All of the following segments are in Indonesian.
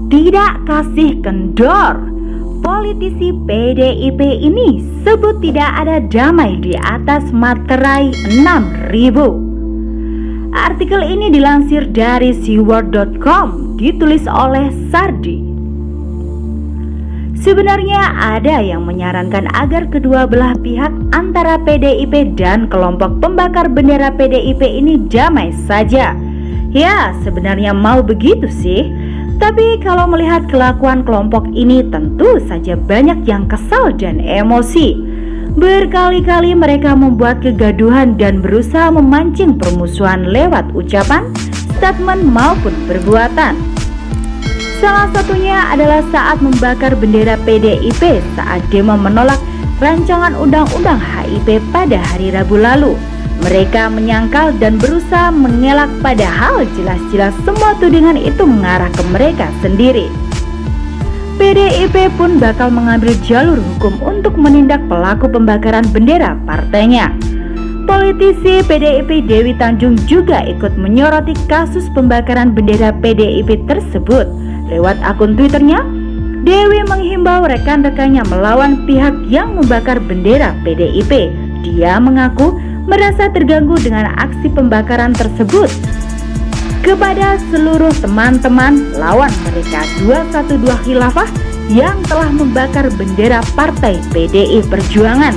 tidak kasih kendor. Politisi PDIP ini sebut tidak ada damai di atas materai 6.000. Artikel ini dilansir dari seaworld.com, ditulis oleh Sardi. Sebenarnya ada yang menyarankan agar kedua belah pihak antara PDIP dan kelompok pembakar bendera PDIP ini damai saja. Ya, sebenarnya mau begitu sih. Tapi kalau melihat kelakuan kelompok ini tentu saja banyak yang kesal dan emosi. Berkali-kali mereka membuat kegaduhan dan berusaha memancing permusuhan lewat ucapan, statement maupun perbuatan. Salah satunya adalah saat membakar bendera PDIP saat demo menolak rancangan undang-undang HIP pada hari Rabu lalu. Mereka menyangkal dan berusaha mengelak, padahal jelas-jelas semua tudingan itu mengarah ke mereka sendiri. PDIP pun bakal mengambil jalur hukum untuk menindak pelaku pembakaran bendera partainya. Politisi PDIP Dewi Tanjung juga ikut menyoroti kasus pembakaran bendera PDIP tersebut. Lewat akun Twitternya, Dewi menghimbau rekan-rekannya melawan pihak yang membakar bendera PDIP. Dia mengaku merasa terganggu dengan aksi pembakaran tersebut. Kepada seluruh teman-teman lawan mereka 212 Khilafah yang telah membakar bendera partai PDI Perjuangan,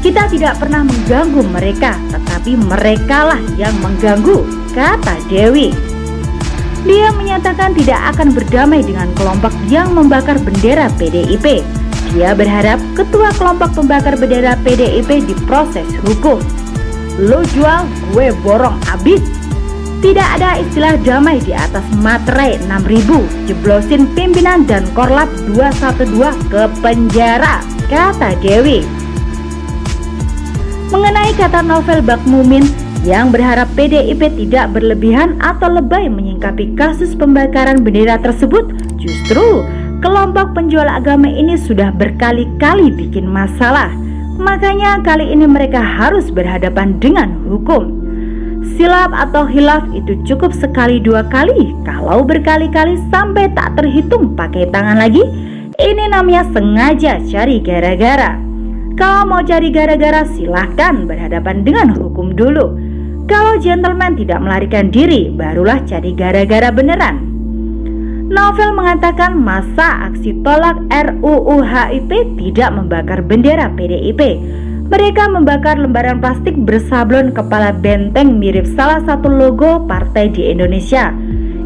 kita tidak pernah mengganggu mereka, tetapi merekalah yang mengganggu, kata Dewi. Dia menyatakan tidak akan berdamai dengan kelompok yang membakar bendera PDIP. Dia berharap ketua kelompok pembakar bendera PDIP diproses hukum. Lo jual, gue borong abis. Tidak ada istilah damai di atas materai 6.000. Jeblosin pimpinan dan Korlap 212 ke penjara, kata Dewi. Mengenai kata Novel Bakmumin yang berharap PDIP tidak berlebihan atau lebay menyingkapi kasus pembakaran bendera tersebut, justru kelompok penjual agama ini sudah berkali-kali bikin masalah. Makanya kali ini mereka harus berhadapan dengan hukum. Silap atau khilaf itu cukup sekali dua kali. Kalau berkali-kali sampai tak terhitung pakai tangan lagi, ini namanya sengaja cari gara-gara. Kalau mau cari gara-gara silahkan berhadapan dengan hukum dulu. Kalau gentleman tidak melarikan diri, barulah cari gara-gara beneran. Novel mengatakan masa aksi tolak RUU HIP tidak membakar bendera PDIP. Mereka membakar lembaran plastik bersablon kepala benteng mirip salah satu logo partai di Indonesia.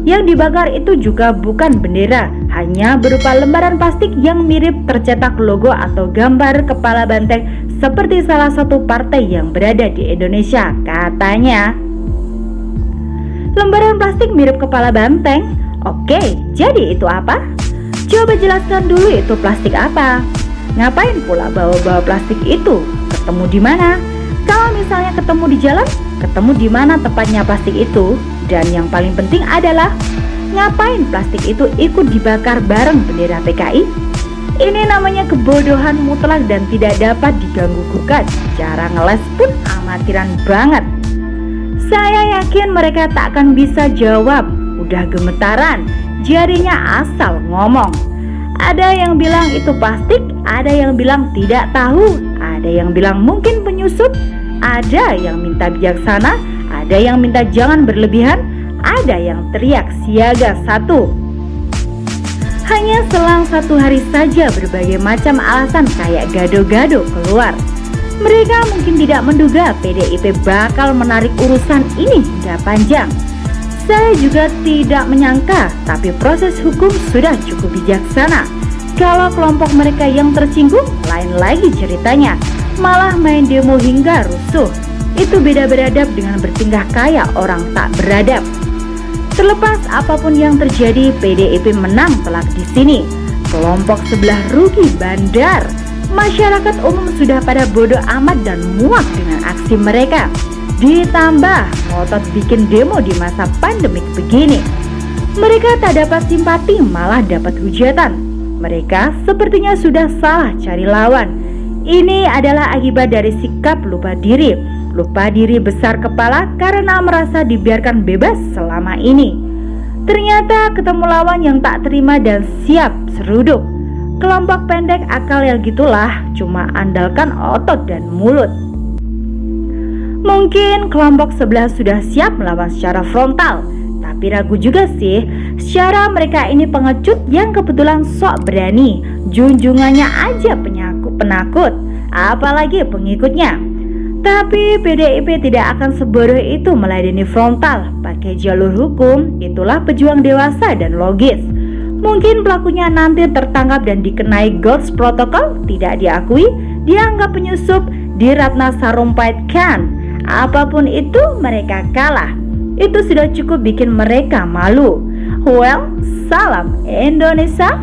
Yang dibakar itu juga bukan bendera, hanya berupa lembaran plastik yang mirip tercetak logo atau gambar kepala benteng seperti salah satu partai yang berada di Indonesia, katanya. Lembaran plastik mirip kepala benteng? Oke, jadi itu apa? Coba jelaskan dulu itu plastik apa? Ngapain pula bawa-bawa plastik itu? Ketemu di mana? Kalau misalnya ketemu di jalan, ketemu di mana tempatnya plastik itu? Dan yang paling penting adalah, ngapain plastik itu ikut dibakar bareng bendera PKI? Ini namanya kebodohan mutlak dan tidak dapat diganggu-gugat. Cara ngeles pun amatiran banget. Saya yakin mereka tak akan bisa jawab. Udah gemetaran, jadinya asal ngomong. Ada yang bilang itu plastik, ada yang bilang tidak tahu, ada yang bilang mungkin penyusup, ada yang minta bijaksana, ada yang minta jangan berlebihan, ada yang teriak siaga 1. Hanya selang 1 hari saja berbagai macam alasan kayak gado-gado keluar. Mereka mungkin tidak menduga PDIP bakal menarik urusan ini hingga panjang. Saya juga tidak menyangka, tapi proses hukum sudah cukup bijaksana. Kalau kelompok mereka yang tersinggung, lain lagi ceritanya. Malah main demo hingga rusuh. Itu beda beradab dengan bertingkah kayak orang tak beradab. Terlepas apapun yang terjadi, PDIP menang telak di sini. Kelompok sebelah rugi bandar. Masyarakat umum sudah pada bodoh amat dan muak dengan aksi mereka. Ditambah ngotot bikin demo di masa pandemik begini. Mereka tak dapat simpati, malah dapat hujatan. Mereka sepertinya sudah salah cari lawan. Ini adalah akibat dari sikap lupa diri. Lupa diri besar kepala karena merasa dibiarkan bebas selama ini. Ternyata ketemu lawan yang tak terima dan siap seruduk. Kelompok pendek akal yang gitulah, cuma andalkan otot dan mulut. Mungkin kelompok sebelah sudah siap melawan secara frontal, tapi ragu juga sih. Secara mereka ini pengecut yang kebetulan sok berani, junjungannya aja penakut, apalagi pengikutnya. Tapi PDIP tidak akan sebodoh itu meladeni frontal pakai jalur hukum. Itulah pejuang dewasa dan logis. Mungkin pelakunya nanti tertangkap dan dikenai Girls Protocol, tidak diakui, dianggap penyusup, di Ratna Sarumpaitkan. Apapun itu mereka kalah. Itu sudah cukup bikin mereka malu. Well, salam Indonesia.